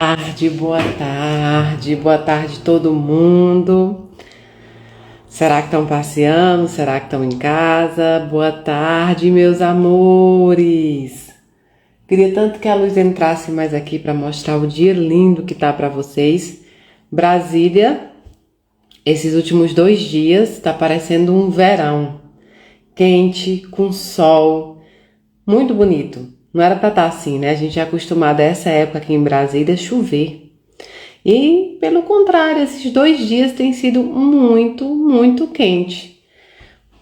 Boa tarde todo mundo. Será que estão passeando? Será que estão em casa? Boa tarde, meus amores. Queria tanto que a luz entrasse mais aqui para mostrar o dia lindo que tá para vocês. Brasília, esses últimos 2 dias está parecendo um verão, quente, com sol, muito bonito. Não era para estar assim, né? A gente é acostumado a essa época aqui em Brasília chover. E, pelo contrário, esses 2 dias têm sido muito, muito quente.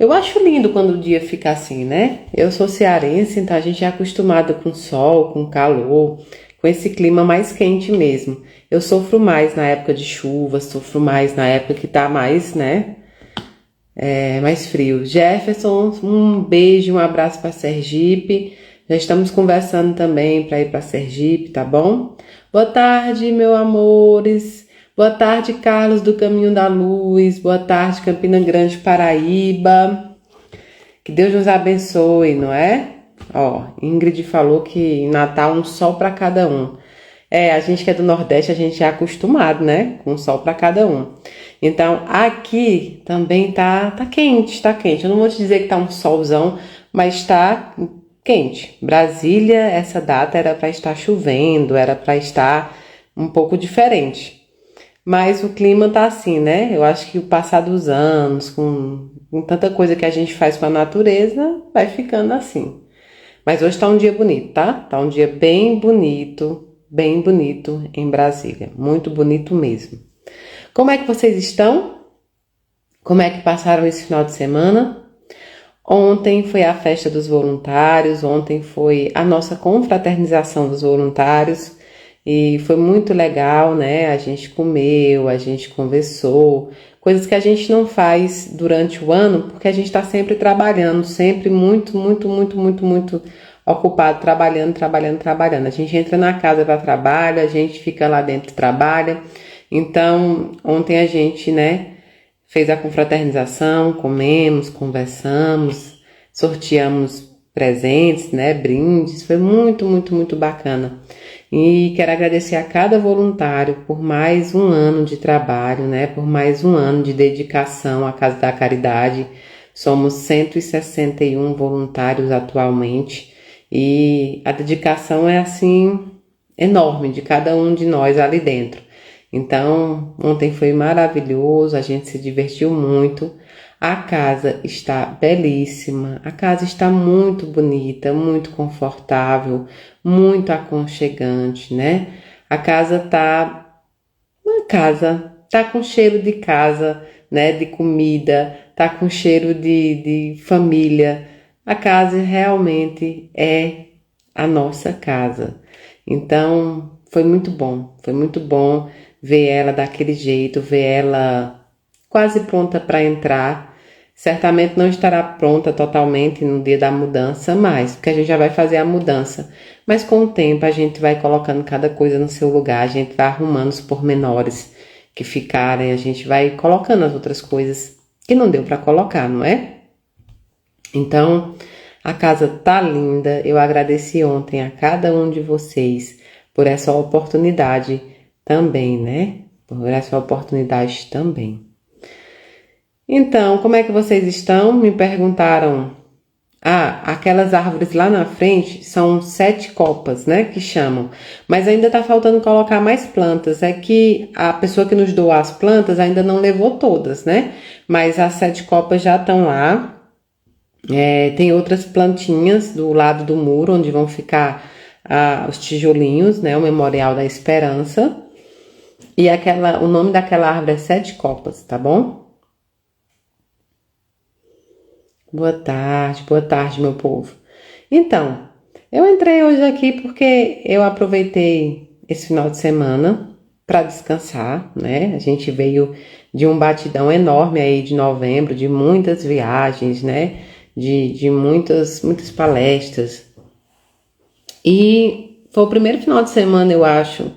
Eu acho lindo quando o dia fica assim, né? Eu sou cearense, então a gente é acostumado com sol, com calor, com esse clima mais quente mesmo. Eu sofro mais na época de chuva, sofro mais na época que tá mais, né? Mais frio. Jefferson, um beijo, um abraço para Sergipe. Já estamos conversando também para ir para Sergipe, tá bom? Boa tarde, meus amores. Boa tarde, Carlos do Caminho da Luz. Boa tarde, Campina Grande, Paraíba. Que Deus nos abençoe, não é? Ó, Ingrid falou que em Natal um sol para cada um. A gente que é do Nordeste, a gente é acostumado, né? Com um sol para cada um. Então, aqui também tá quente, tá quente. Eu não vou te dizer que tá um solzão, mas tá quente. Brasília, essa data era para estar chovendo, era para estar um pouco diferente. Mas o clima tá assim, né? Eu acho que o passar dos anos, com tanta coisa que a gente faz com a natureza, vai ficando assim. Mas hoje tá um dia bonito, tá? Tá um dia bem bonito em Brasília. Muito bonito mesmo. Como é que vocês estão? Como é que passaram esse final de semana? Ontem foi a festa dos voluntários, ontem foi a nossa confraternização dos voluntários e foi muito legal, né? A gente comeu, a gente conversou, coisas que a gente não faz durante o ano porque a gente está sempre trabalhando, sempre muito ocupado, trabalhando. A gente entra na casa para trabalho, a gente fica lá dentro e trabalha. Então, ontem a gente, né? Fez a confraternização, comemos, conversamos, sorteamos presentes, né, brindes, foi muito bacana. E quero agradecer a cada voluntário por mais um ano de trabalho, né, por mais um ano de dedicação à Casa da Caridade. Somos 161 voluntários atualmente e a dedicação é assim enorme de cada um de nós ali dentro. Então, ontem foi maravilhoso, a gente se divertiu muito. A casa está belíssima, a casa está muito bonita, muito confortável, muito aconchegante, né? A casa tá uma casa, tá com cheiro de casa, né? De comida, tá com cheiro de família. A casa realmente é a nossa casa. Então, foi muito bom ver ela daquele jeito, ver ela quase pronta para entrar. Certamente não estará pronta totalmente no dia da mudança, mas porque a gente já vai fazer a mudança. Mas com o tempo a gente vai colocando cada coisa no seu lugar, a gente vai arrumando os pormenores que ficarem, a gente vai colocando as outras coisas que não deu para colocar, não é? Então, a casa tá linda. Eu agradeci ontem a cada um de vocês por essa oportunidade também, né? Por essa oportunidade também. Então, como é que vocês estão? Me perguntaram. Aquelas árvores lá na frente são 7 copas, né? Que chamam. Mas ainda tá faltando colocar mais plantas. É que a pessoa que nos doou as plantas ainda não levou todas, né? Mas as 7 copas já estão lá. Tem outras plantinhas do lado do muro, onde vão ficar os tijolinhos, né? O Memorial da Esperança. E o nome daquela árvore é 7 copas, tá bom? Boa tarde, meu povo. Então, eu entrei hoje aqui porque eu aproveitei esse final de semana para descansar, né? A gente veio de um batidão enorme aí de novembro, de muitas viagens, né? De muitas palestras. E foi o primeiro final de semana, eu acho,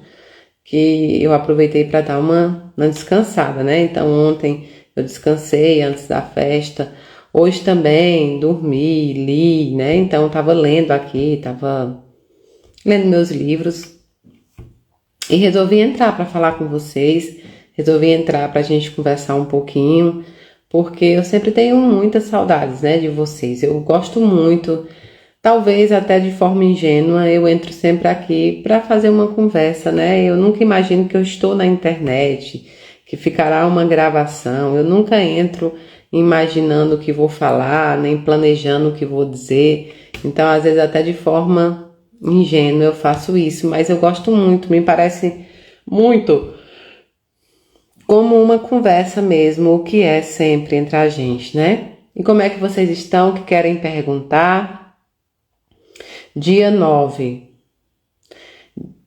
que eu aproveitei para dar uma descansada, né? Então ontem eu descansei antes da festa. Hoje também dormi, li, né? Então eu tava lendo aqui, tava lendo meus livros. E resolvi entrar para falar com vocês, resolvi entrar para a gente conversar um pouquinho, porque eu sempre tenho muitas saudades, né, de vocês. Eu gosto muito, talvez até de forma ingênua, eu entro sempre aqui para fazer uma conversa, né? Eu nunca imagino que eu estou na internet, que ficará uma gravação. Eu nunca entro imaginando o que vou falar, nem planejando o que vou dizer. Então, às vezes, até de forma ingênua eu faço isso, mas eu gosto muito, me parece muito como uma conversa mesmo, o que é sempre entre a gente, né? E como é que vocês estão, que querem perguntar? Dia 9.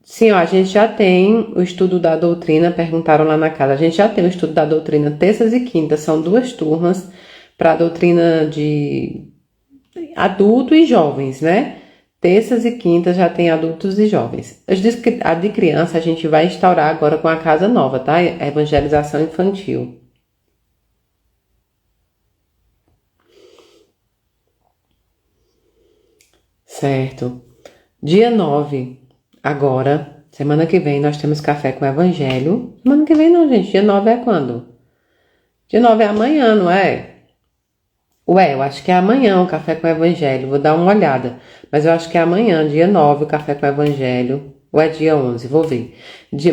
Sim, ó, a gente já tem o estudo da doutrina, perguntaram lá na casa. A gente já tem o estudo da doutrina terças e quintas, são 2 turmas para a doutrina de adulto e jovens, né? Terças e quintas já tem adultos e jovens. A de criança a gente vai instaurar agora com a casa nova, tá? A evangelização infantil. Certo. Dia 9, agora, semana que vem, nós temos café com o evangelho. Semana que vem não, gente. Dia 9 é quando? Dia 9 é amanhã, não é? Ué, eu acho que é amanhã o café com o evangelho. Vou dar uma olhada. Mas eu acho que é amanhã, dia 9, o café com o evangelho. Ou é dia 11, vou ver.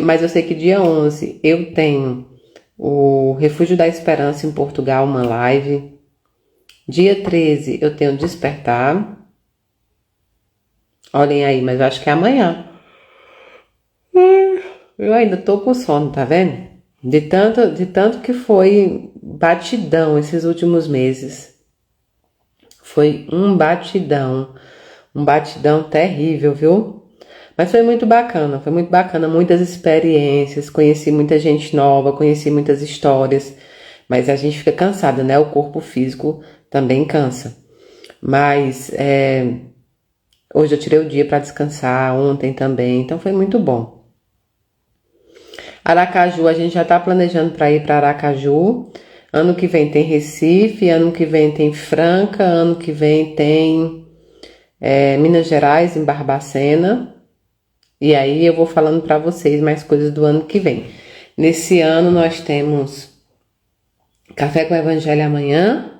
Mas eu sei que dia 11 eu tenho o Refúgio da Esperança em Portugal, uma live. Dia 13 eu tenho Despertar. Olhem aí, mas eu acho que é amanhã. Eu ainda tô com sono, tá vendo? De tanto que foi batidão esses últimos meses. Foi um batidão terrível, viu? Mas foi muito bacana, muitas experiências, conheci muita gente nova, conheci muitas histórias, mas a gente fica cansada, né? O corpo físico também cansa. Mas hoje eu tirei o dia para descansar, ontem também, então foi muito bom. Aracaju, a gente já está planejando para ir para Aracaju. Ano que vem tem Recife, ano que vem tem Franca, ano que vem tem Minas Gerais, em Barbacena. E aí eu vou falando para vocês mais coisas do ano que vem. Nesse ano nós temos Café com o Evangelho amanhã.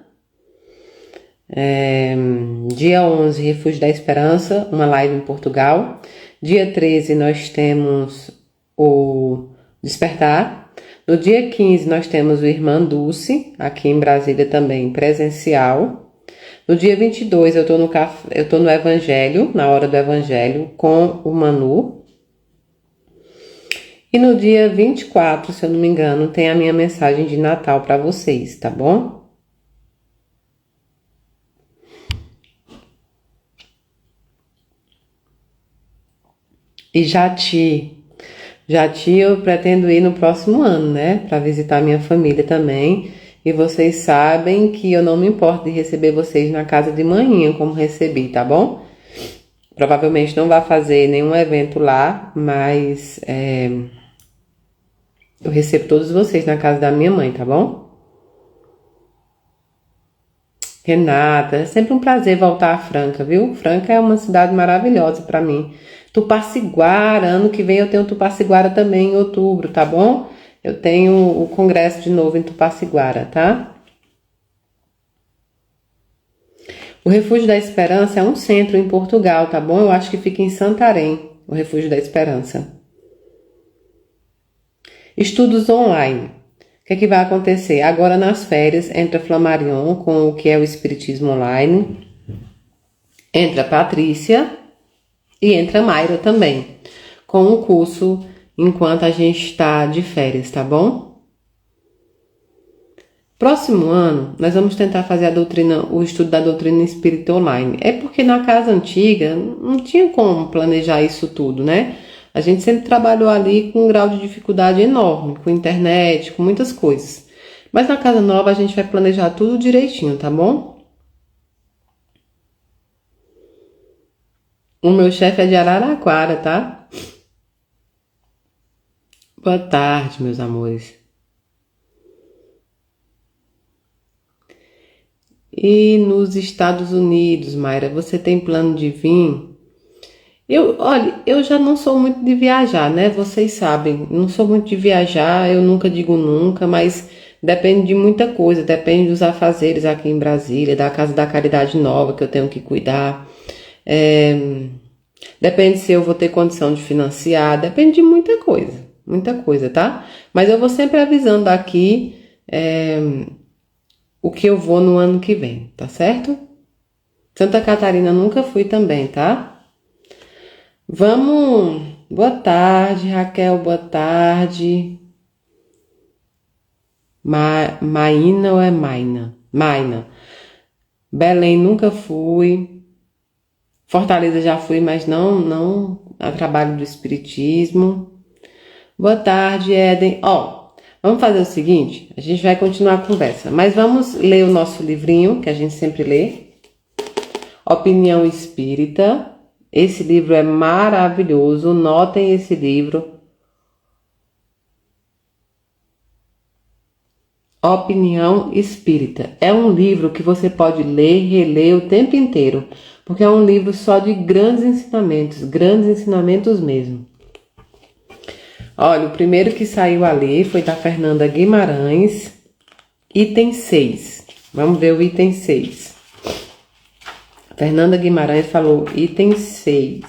Dia 11, Refúgio da Esperança, uma live em Portugal. Dia 13 nós temos o Despertar. No dia 15 nós temos o Irmã Dulce, aqui em Brasília também presencial. No dia 22 eu tô no Evangelho, na hora do Evangelho, com o Manu. E no dia 24, se eu não me engano, tem a minha mensagem de Natal para vocês, tá bom? E Jati eu pretendo ir no próximo ano, né? Para visitar minha família também. E vocês sabem que eu não me importo de receber vocês na casa de manhã, como recebi, tá bom? Provavelmente não vai fazer nenhum evento lá, mas eu recebo todos vocês na casa da minha mãe, tá bom? Renata, é sempre um prazer voltar a Franca, viu? Franca é uma cidade maravilhosa para mim. Tupaciguara, ano que vem eu tenho Tupaciguara também em outubro, tá bom? Eu tenho o congresso de novo em Tupaciguara, tá? O Refúgio da Esperança é um centro em Portugal, tá bom? Eu acho que fica em Santarém, o Refúgio da Esperança. Estudos online. O que é que vai acontecer? Agora nas férias entra Flamarion com o que é o Espiritismo Online, entra Patrícia e entra Mayra também, com o curso enquanto a gente está de férias, tá bom? Próximo ano, nós vamos tentar fazer o estudo da doutrina espírita online. É porque na casa antiga não tinha como planejar isso tudo, né? A gente sempre trabalhou ali com um grau de dificuldade enorme, com internet, com muitas coisas. Mas na casa nova a gente vai planejar tudo direitinho, tá bom? O meu chefe é de Araraquara, tá? Boa tarde, meus amores. E nos Estados Unidos, Mayra, você tem plano de vir? Olha, eu já não sou muito de viajar, né? Vocês sabem, não sou muito de viajar, eu nunca digo nunca, mas depende de muita coisa, depende dos afazeres aqui em Brasília, da Casa da Caridade Nova que eu tenho que cuidar. É, depende se eu vou ter condição de financiar, depende de muita coisa, tá? Mas eu vou sempre avisando aqui, o que eu vou no ano que vem, tá certo? Santa Catarina nunca fui também, tá? Vamos. Boa tarde, Raquel, boa tarde. Maína ou é Maina? Maina. Belém nunca fui. Fortaleza já fui, mas não a trabalho do Espiritismo. Boa tarde, Éden. Vamos fazer o seguinte, a gente vai continuar a conversa, mas vamos ler o nosso livrinho, que a gente sempre lê. Opinião Espírita. Esse livro é maravilhoso, notem esse livro. Opinião Espírita. É um livro que você pode ler e reler o tempo inteiro, porque é um livro só de grandes ensinamentos mesmo. Olha, o primeiro que saiu a ler foi da Fernanda Guimarães, item 6. Vamos ver o item 6. Fernanda Guimarães falou item 6.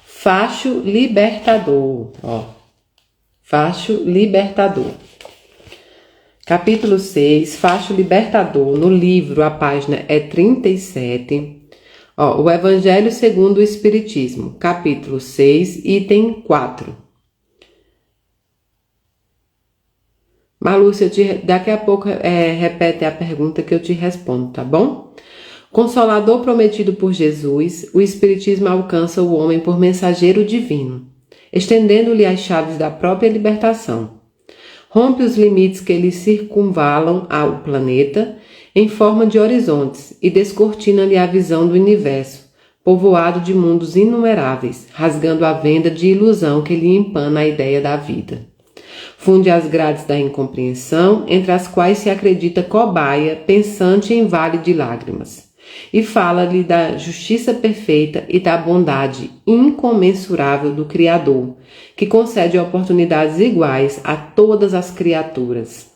Facho libertador, Facho libertador. Capítulo 6, Facho libertador. No livro, a página é 37. O Evangelho segundo o Espiritismo. Capítulo 6, item 4. Marlúcia, daqui a pouco repete a pergunta que eu te respondo, tá bom? Consolador prometido por Jesus, o Espiritismo alcança o homem por mensageiro divino, estendendo-lhe as chaves da própria libertação. Rompe os limites que lhe circunvalam ao planeta em forma de horizontes e descortina-lhe a visão do universo, povoado de mundos inumeráveis, rasgando a venda de ilusão que lhe empana a ideia da vida. Funde as grades da incompreensão, entre as quais se acredita cobaia, pensante em vale de lágrimas, e fala-lhe da justiça perfeita e da bondade incomensurável do Criador, que concede oportunidades iguais a todas as criaturas.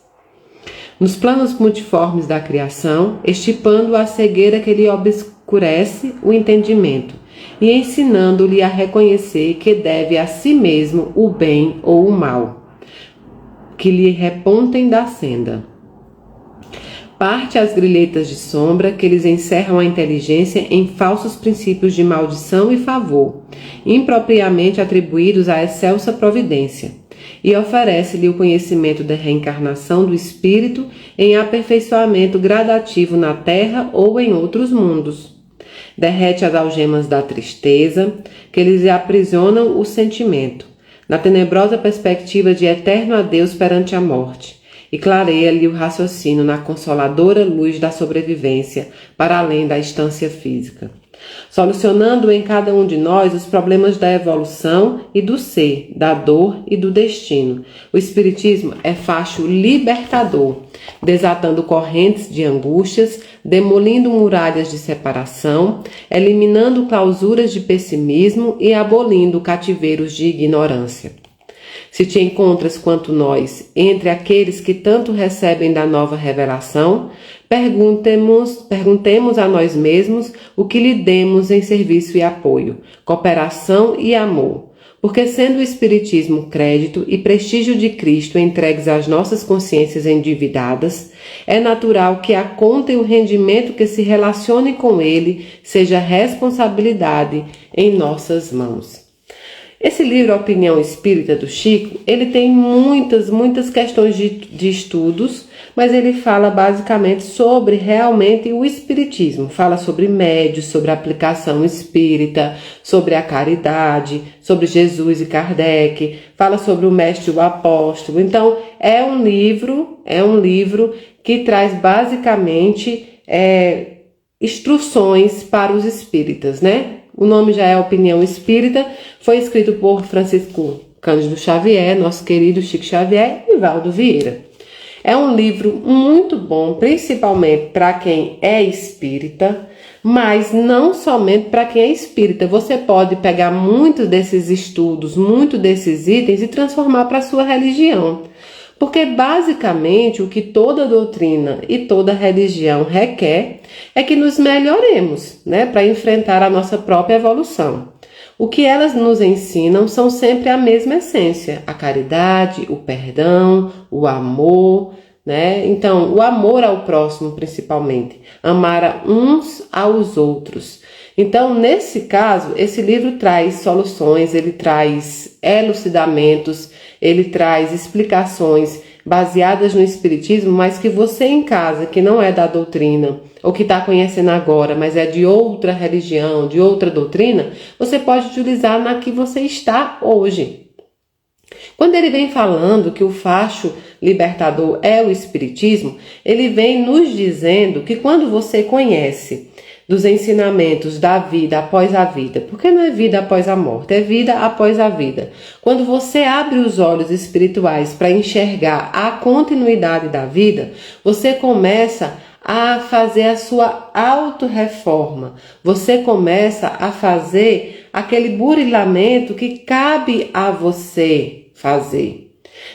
Nos planos multiformes da criação, estipando a cegueira que lhe obscurece o entendimento e ensinando-lhe a reconhecer que deve a si mesmo o bem ou o mal, que lhe repontem da senda. Parte as grilhetas de sombra que lhes encerram a inteligência em falsos princípios de maldição e favor, impropriamente atribuídos à excelsa providência, e oferece-lhe o conhecimento da reencarnação do espírito em aperfeiçoamento gradativo na terra ou em outros mundos. Derrete as algemas da tristeza que lhes aprisionam o sentimento, na tenebrosa perspectiva de eterno adeus perante a morte, e clareia-lhe o raciocínio na consoladora luz da sobrevivência para além da estância física, solucionando em cada um de nós os problemas da evolução e do ser, da dor e do destino. O Espiritismo é facho libertador, desatando correntes de angústias, demolindo muralhas de separação, eliminando clausuras de pessimismo e abolindo cativeiros de ignorância. Se te encontras quanto nós entre aqueles que tanto recebem da nova revelação, perguntemos a nós mesmos o que lhe demos em serviço e apoio, cooperação e amor, porque sendo o Espiritismo crédito e prestígio de Cristo entregues às nossas consciências endividadas, é natural que a conta e o rendimento que se relacione com ele seja responsabilidade em nossas mãos. Esse livro, Opinião Espírita, do Chico, ele tem muitas questões de estudos, mas ele fala basicamente sobre realmente o espiritismo. Fala sobre médios, sobre a aplicação espírita, sobre a caridade, sobre Jesus e Kardec, fala sobre o mestre e o apóstolo. Então, é um livro que traz basicamente instruções para os espíritas, né? O nome já é Opinião Espírita, foi escrito por Francisco Cândido Xavier, nosso querido Chico Xavier e Valdo Vieira. É um livro muito bom, principalmente para quem é espírita, Mas não somente para quem é espírita. Você pode pegar muitos desses estudos, muitos desses itens e transformar para a sua religião. Porque basicamente o que toda doutrina e toda religião requer é que nos melhoremos, né, para enfrentar a nossa própria evolução. O que elas nos ensinam são sempre a mesma essência: a caridade, o perdão, o amor, né? Então, o amor ao próximo, principalmente, amar uns aos outros. Então, nesse caso, esse livro traz soluções, ele traz elucidamentos, ele traz explicações baseadas no espiritismo, mas que você em casa, que não é da doutrina, ou que está conhecendo agora, mas é de outra religião, de outra doutrina, você pode utilizar na que você está hoje. Quando ele vem falando que o facho libertador é o espiritismo, ele vem nos dizendo que quando você conhece dos ensinamentos da vida após a vida, porque não é vida após a morte, é vida após a vida. Quando você abre os olhos espirituais para enxergar a continuidade da vida, você começa a fazer a sua autorreforma. Você começa a fazer aquele burilamento que cabe a você fazer.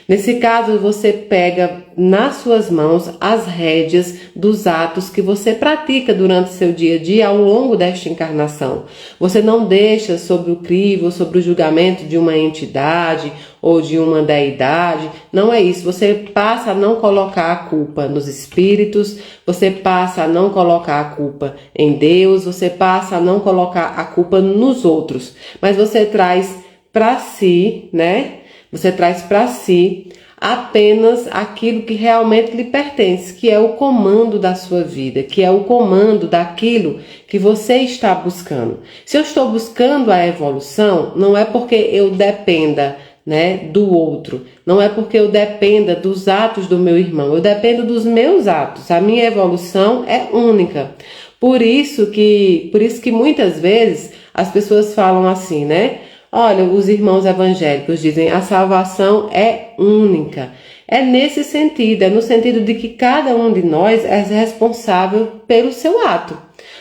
Nesse caso, você pega nas suas mãos as rédeas dos atos que você pratica durante seu dia a dia ao longo desta encarnação. Você não deixa sobre o crivo, sobre o julgamento de uma entidade ou de uma deidade. Não é isso. Você passa a não colocar a culpa nos espíritos, você passa a não colocar a culpa em Deus, você passa a não colocar a culpa nos outros. Mas você traz para si, né? Você traz para si apenas aquilo que realmente lhe pertence, que é o comando da sua vida, que é o comando daquilo que você está buscando. Se eu estou buscando a evolução, não é porque eu dependa, né, do outro, não é porque eu dependa dos atos do meu irmão, eu dependo dos meus atos. A minha evolução é única. Por isso que muitas vezes as pessoas falam assim, né? Olha, os irmãos evangélicos dizem a salvação é única. É nesse sentido, é no sentido de que cada um de nós é responsável pelo seu ato.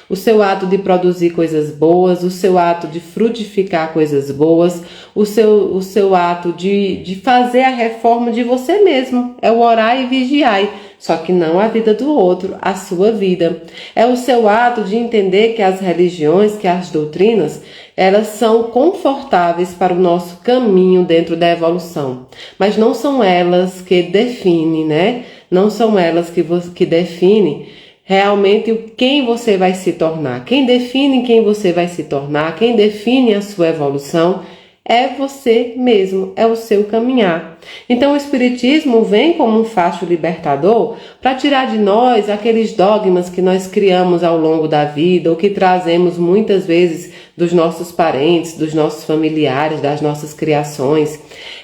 O seu ato de produzir coisas boas, o seu ato de frutificar coisas boas, o seu ato de fazer a reforma de você mesmo. É o orar e vigiar. Só que não a vida do outro, a sua vida. É o seu ato de entender que as religiões, que as doutrinas, elas são confortáveis para o nosso caminho dentro da evolução. Mas não são elas que definem, né? Não são elas que definem realmente quem você vai se tornar. Quem define quem você vai se tornar, quem define a sua evolução, é você mesmo, é o seu caminhar. Então o Espiritismo vem como um facho libertador para tirar de nós aqueles dogmas que nós criamos ao longo da vida ou que trazemos muitas vezes dos nossos parentes, dos nossos familiares, das nossas criações.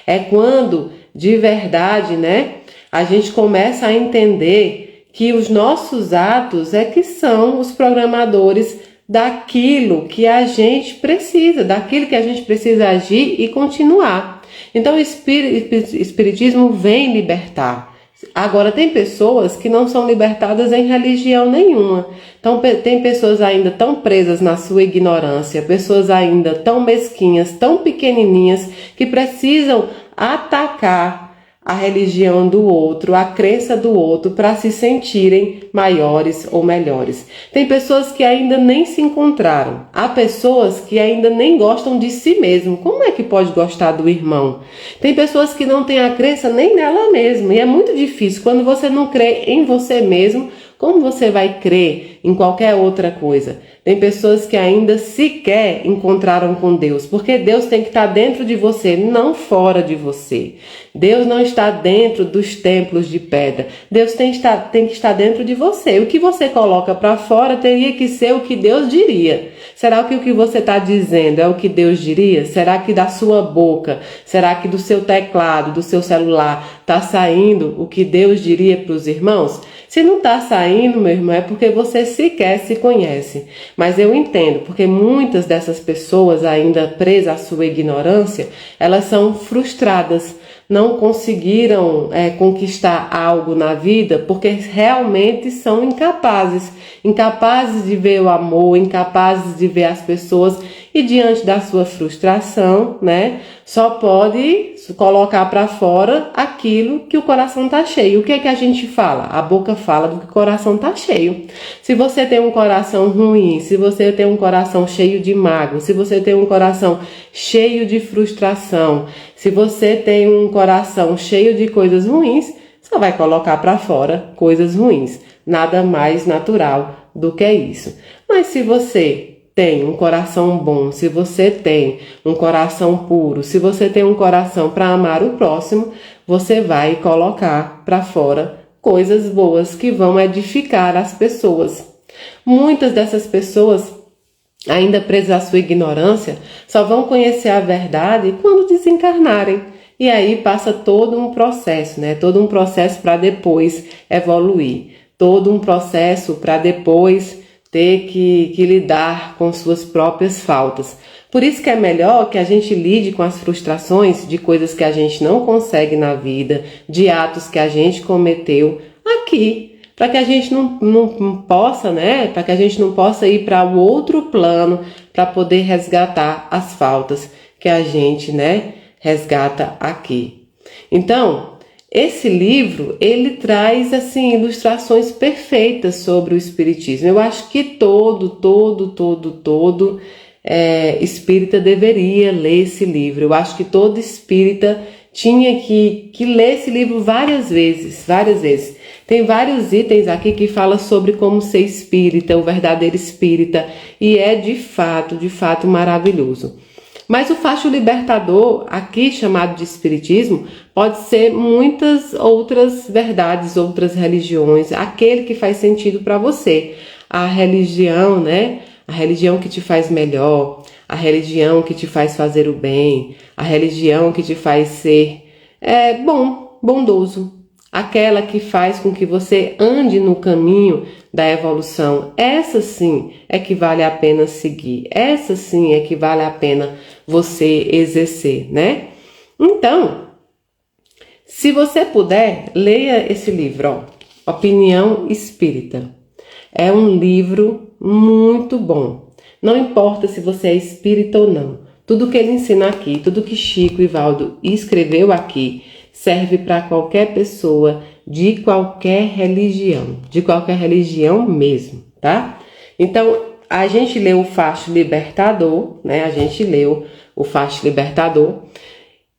É quando, de verdade, né, a gente começa a entender que os nossos atos é que são os programadores daquilo que a gente precisa, daquilo que a gente precisa agir e continuar. Então o Espiritismo vem libertar. Agora tem pessoas que não são libertadas em religião nenhuma. Então tem pessoas ainda tão presas na sua ignorância, pessoas ainda tão mesquinhas, tão pequenininhas, que precisam atacar a religião do outro, a crença do outro, para se sentirem maiores ou melhores. Tem pessoas que ainda nem se encontraram. Há pessoas que ainda nem gostam de si mesmo. Como é que pode gostar do irmão? Tem pessoas que não têm a crença nem nela mesma. E é muito difícil. Quando você não crê em você mesmo, como você vai crer em qualquer outra coisa? Tem pessoas que ainda sequer encontraram com Deus, porque Deus tem que estar dentro de você, não fora de você. Deus não está dentro dos templos de pedra. Deus tem que estar dentro de você. O que você coloca para fora teria que ser o que Deus diria. Será que o que você está dizendo é o que Deus diria? Será que da sua boca, será que do seu teclado, do seu celular, está saindo o que Deus diria para os irmãos? Se não está saindo, meu irmão, é porque você sequer se conhece. Mas eu entendo, porque muitas dessas pessoas ainda presas à sua ignorância, elas são frustradas, não conseguiram conquistar algo na vida porque realmente são incapazes de ver o amor, incapazes de ver as pessoas e diante da sua frustração, né, só pode colocar para fora aquilo que o coração tá cheio. O que é que a gente fala? A boca fala do que o coração tá cheio. Se você tem um coração ruim, se você tem um coração cheio de mágoa, se você tem um coração cheio de frustração, se você tem um coração cheio de coisas ruins, só vai colocar para fora coisas ruins. Nada mais natural do que isso. Mas se você tem um coração bom, se você tem um coração puro, se você tem um coração para amar o próximo, você vai colocar para fora coisas boas que vão edificar as pessoas. Muitas dessas pessoas, ainda presas à sua ignorância, só vão conhecer a verdade quando desencarnarem. E aí passa todo um processo, né? Todo um processo para depois evoluir. Todo um processo para depois ter que lidar com suas próprias faltas. Por isso que é melhor que a gente lide com as frustrações de coisas que a gente não consegue na vida, de atos que a gente cometeu aqui, para que a gente não possa, né? Para que a gente não possa ir para o outro plano para poder resgatar as faltas que a gente, né, resgata aqui. Então, esse livro, ele traz, assim, ilustrações perfeitas sobre o espiritismo. Eu acho que todo espírita deveria ler esse livro. Eu acho que todo espírita tinha que ler esse livro várias vezes. Tem vários itens aqui que fala sobre como ser espírita, o verdadeiro espírita, e é de fato maravilhoso. Mas o facho libertador, aqui chamado de espiritismo, pode ser muitas outras verdades, outras religiões, aquele que faz sentido para você. A religião, né? A religião que te faz melhor, a religião que te faz fazer o bem, a religião que te faz ser bondoso. Aquela que faz com que você ande no caminho da evolução. Essa sim é que vale a pena seguir. Essa sim é que vale a pena você exercer, né? Então, se você puder, leia esse livro, ó, Opinião Espírita. É um livro muito bom. Não importa se você é espírita ou não. Tudo que ele ensina aqui, tudo que Chico e Valdo escreveu aqui, serve para qualquer pessoa de qualquer religião mesmo, tá? Então, a gente leu o Facho Libertador, né? A gente leu o Facho Libertador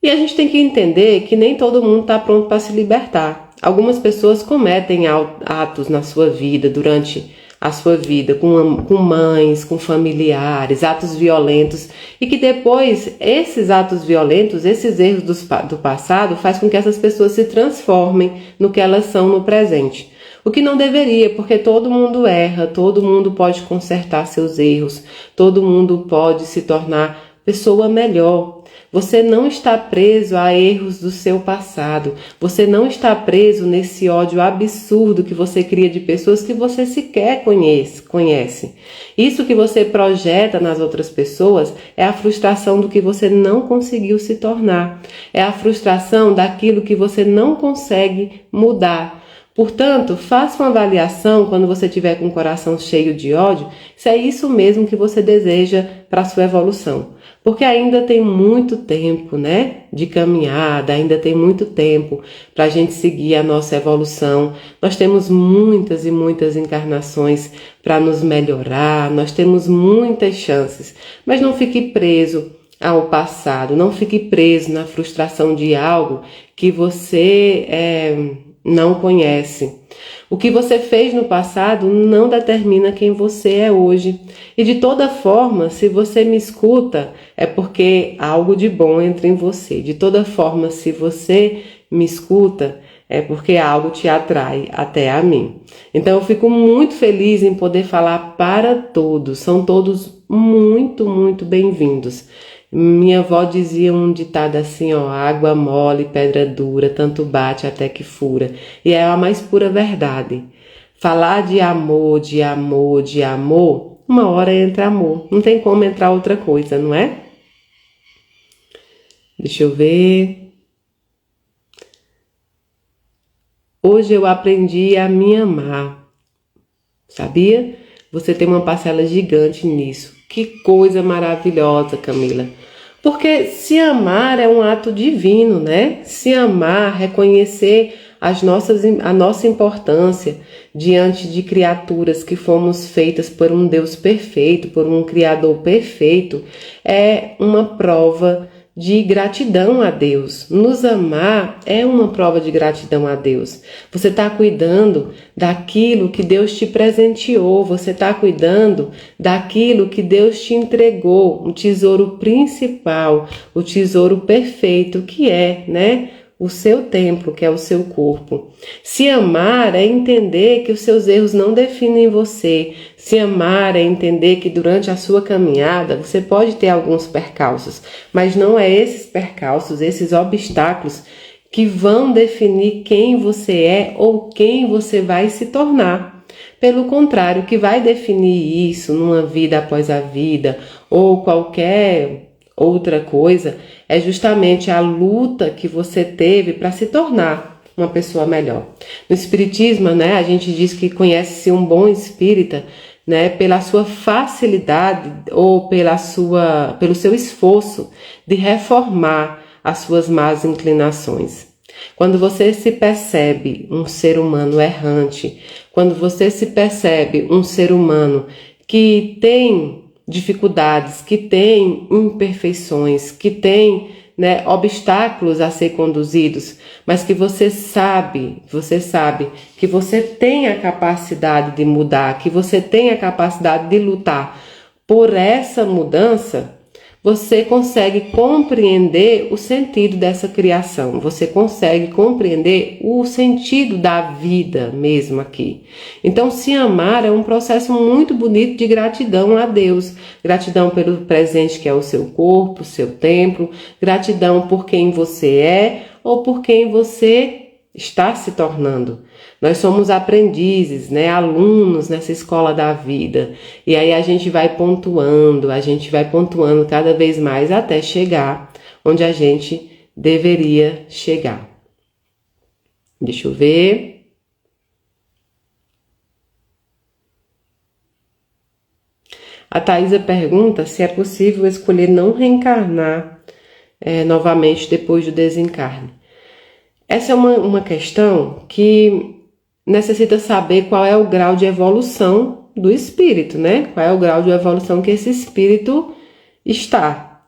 e a gente tem que entender que nem todo mundo está pronto para se libertar. Algumas pessoas cometem atos na sua vida, durante a sua vida, com mães, com familiares, atos violentos, e que depois esses atos violentos, esses erros do passado, faz com que essas pessoas se transformem no que elas são no presente. O que não deveria, porque todo mundo erra, todo mundo pode consertar seus erros, todo mundo pode se tornar pessoa melhor. Você não está preso a erros do seu passado. Você não está preso nesse ódio absurdo que você cria de pessoas que você sequer conhece. Isso que você projeta nas outras pessoas é a frustração do que você não conseguiu se tornar. É a frustração daquilo que você não consegue mudar. Portanto, faça uma avaliação quando você estiver com o coração cheio de ódio, se é isso mesmo que você deseja para a sua evolução. Porque ainda tem muito tempo, né, de caminhada, ainda tem muito tempo para a gente seguir a nossa evolução. Nós temos muitas e muitas encarnações para nos melhorar, nós temos muitas chances, mas não fique preso ao passado, não fique preso na frustração de algo que você não conhece. O que você fez no passado não determina quem você é hoje. E de toda forma, se você me escuta, é porque algo de bom entra em você. De toda forma, se você me escuta, é porque algo te atrai até a mim. Então eu fico muito feliz em poder falar para todos. São todos muito, muito bem-vindos. Minha avó dizia um ditado assim, ó: água mole, pedra dura, tanto bate até que fura. E é a mais pura verdade. Falar de amor, uma hora entra amor. Não tem como entrar outra coisa, não é? Deixa eu ver. hoje eu aprendi a me amar. Sabia? Você tem uma parcela gigante nisso. Que coisa maravilhosa, Camila. Porque se amar é um ato divino, né? Se amar, reconhecer a nossa importância diante de criaturas que fomos feitas por um Deus perfeito, por um Criador perfeito, é uma prova de gratidão a Deus. Nos amar é uma prova de gratidão a Deus. Você está cuidando daquilo que Deus te presenteou, você está cuidando daquilo que Deus te entregou, um tesouro principal, o tesouro perfeito que é, né? O seu templo, que é o seu corpo. Se amar é entender que os seus erros não definem você. Se amar é entender que durante a sua caminhada você pode ter alguns percalços, mas não é esses percalços, esses obstáculos que vão definir quem você é ou quem você vai se tornar. Pelo contrário, o que vai definir isso numa vida após a vida ou qualquer outra coisa é justamente a luta que você teve para se tornar uma pessoa melhor. No espiritismo, né, a gente diz que conhece-se um bom espírita, né, pela sua facilidade ou pelo seu esforço de reformar as suas más inclinações. Quando você se percebe um ser humano errante, quando você se percebe um ser humano que tem dificuldades, que tem imperfeições, que tem, né, obstáculos a ser conduzidos, mas que você sabe que você tem a capacidade de mudar, que você tem a capacidade de lutar por essa mudança, você consegue compreender o sentido dessa criação, você consegue compreender o sentido da vida mesmo aqui. Então, se amar é um processo muito bonito de gratidão a Deus, gratidão pelo presente que é o seu corpo, o seu templo, gratidão por quem você é ou por quem você está se tornando. Nós somos aprendizes, né, alunos nessa escola da vida. E aí a gente vai pontuando cada vez mais até chegar onde a gente deveria chegar. Deixa eu ver. A Thaisa pergunta se é possível escolher não reencarnar novamente depois do desencarne. Essa é uma questão que necessita saber qual é o grau de evolução do espírito, né? Qual é o grau de evolução que esse espírito está.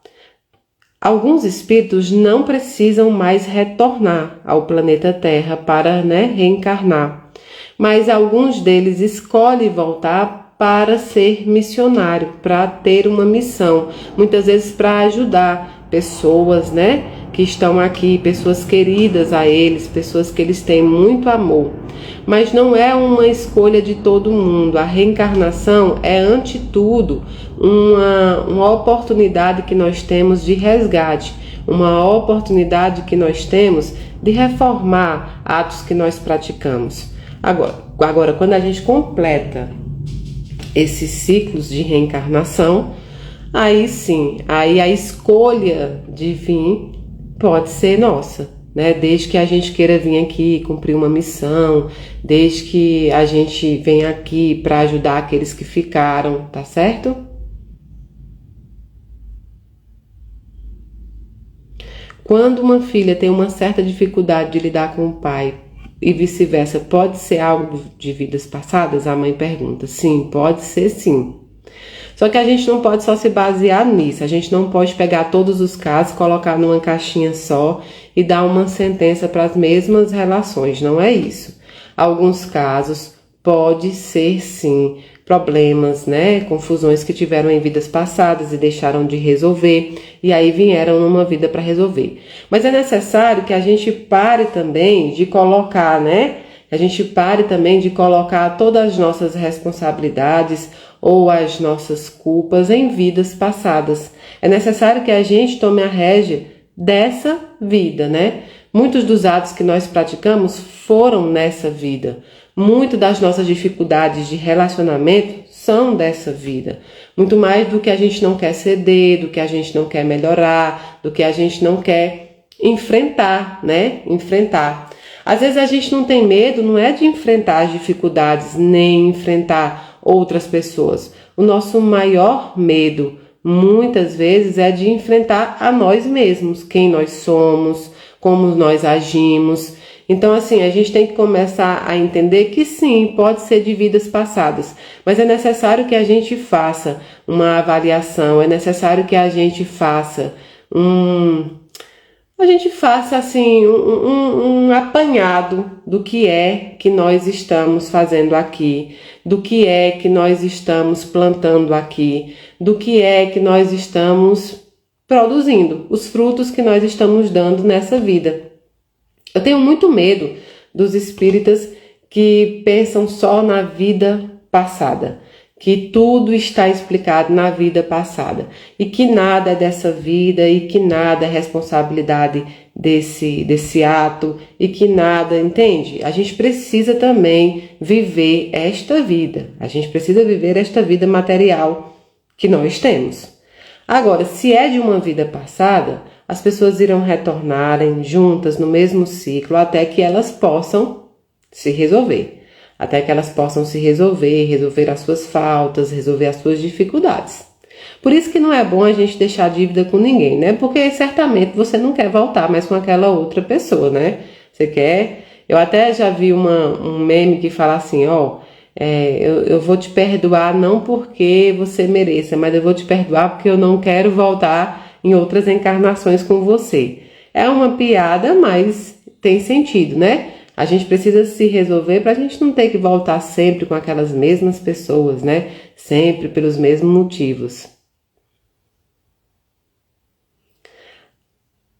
Alguns espíritos não precisam mais retornar ao planeta Terra para, né, reencarnar, mas alguns deles escolhem voltar para ser missionário, para ter uma missão, muitas vezes para ajudar pessoas, né, que estão aqui, pessoas queridas a eles, pessoas que eles têm muito amor. Mas não é uma escolha de todo mundo. A reencarnação é, ante tudo, uma oportunidade que nós temos de resgate, uma oportunidade que nós temos de reformar atos que nós praticamos. Agora, quando a gente completa esses ciclos de reencarnação, aí sim, aí a escolha de vir pode ser nossa, né? Desde que a gente queira vir aqui cumprir uma missão, desde que a gente venha aqui para ajudar aqueles que ficaram, tá certo? Quando uma filha tem uma certa dificuldade de lidar com o pai e vice-versa, pode ser algo de vidas passadas? A mãe pergunta. Sim, pode ser sim. Só que a gente não pode só se basear nisso, a gente não pode pegar todos os casos, colocar numa caixinha só e dar uma sentença para as mesmas relações, não é isso. Alguns casos pode ser sim problemas, né, confusões que tiveram em vidas passadas e deixaram de resolver e aí vieram numa vida para resolver. Mas é necessário que a gente pare também de colocar, né, a gente pare também de colocar todas as nossas responsabilidades ou as nossas culpas em vidas passadas. É necessário que a gente tome a rédea dessa vida, né? Muitos dos atos que nós praticamos foram nessa vida. Muito das nossas dificuldades de relacionamento são dessa vida. Muito mais do que a gente não quer ceder, do que a gente não quer melhorar, do que a gente não quer enfrentar, né? Enfrentar. Às vezes a gente não tem medo, não é de enfrentar as dificuldades, nem enfrentar outras pessoas. O nosso maior medo, muitas vezes, é de enfrentar a nós mesmos, quem nós somos, como nós agimos. Então, assim, a gente tem que começar a entender que sim, pode ser de vidas passadas, mas é necessário que a gente faça uma avaliação, é necessário que a gente faça assim um apanhado do que é que nós estamos fazendo aqui, do que é que nós estamos plantando aqui, do que é que nós estamos produzindo, os frutos que nós estamos dando nessa vida. Eu tenho muito medo dos espíritas que pensam só na vida passada, que tudo está explicado na vida passada e que nada é dessa vida e que nada é responsabilidade desse ato e que nada, entende? A gente precisa também viver esta vida, a gente precisa viver esta vida material que nós temos. Agora, se é de uma vida passada, as pessoas irão retornarem juntas no mesmo ciclo até que elas possam se resolver. Até que elas possam se resolver as suas faltas, resolver as suas dificuldades. Por isso que não é bom a gente deixar dívida com ninguém, né? Porque certamente você não quer voltar mais com aquela outra pessoa, né? Você quer... Eu até já vi um meme que fala assim, ó... eu vou te perdoar não porque você mereça, mas eu vou te perdoar porque eu não quero voltar em outras encarnações com você. É uma piada, mas tem sentido, né? A gente precisa se resolver para a gente não ter que voltar sempre com aquelas mesmas pessoas, né? Sempre pelos mesmos motivos.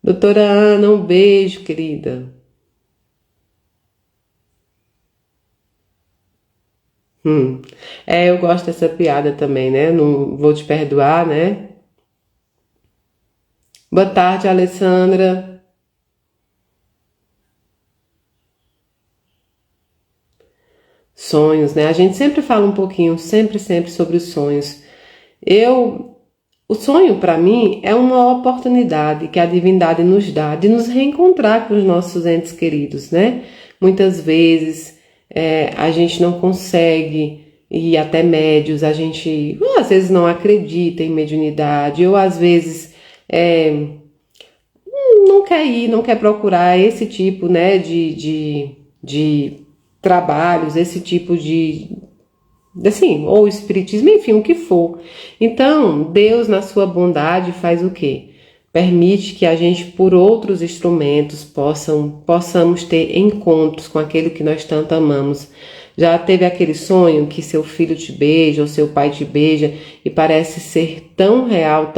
Doutora Ana, um beijo, querida. Eu gosto dessa piada também, né? Não vou te perdoar, né? Boa tarde, Alessandra. Sonhos, né? A gente sempre fala um pouquinho, sempre sobre os sonhos. O sonho para mim é uma oportunidade que a divindade nos dá de nos reencontrar com os nossos entes queridos, né? Muitas vezes a gente não consegue ir até médios, a gente às vezes não acredita em mediunidade, ou às vezes não quer ir, não quer procurar esse tipo, né, de trabalhos, esse tipo assim, ou espiritismo, enfim, o que for. Então, Deus, na sua bondade, faz o quê? Permite que a gente, por outros instrumentos, possamos ter encontros com aquele que nós tanto amamos. Já teve aquele sonho que seu filho te beija ou seu pai te beija e parece ser tão real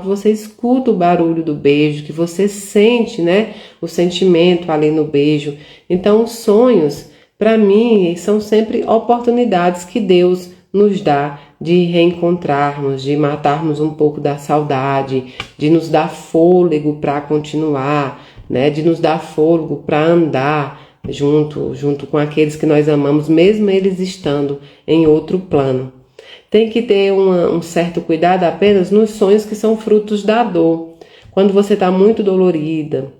que você escuta o barulho do beijo, que você sente, né, o sentimento ali no beijo. Então, os sonhos, para mim, são sempre oportunidades que Deus nos dá de reencontrarmos, de matarmos um pouco da saudade, de nos dar fôlego para continuar, né, de nos dar fôlego para andar junto com aqueles que nós amamos, mesmo eles estando em outro plano. Tem que ter um certo cuidado apenas nos sonhos que são frutos da dor. Quando você está muito dolorida,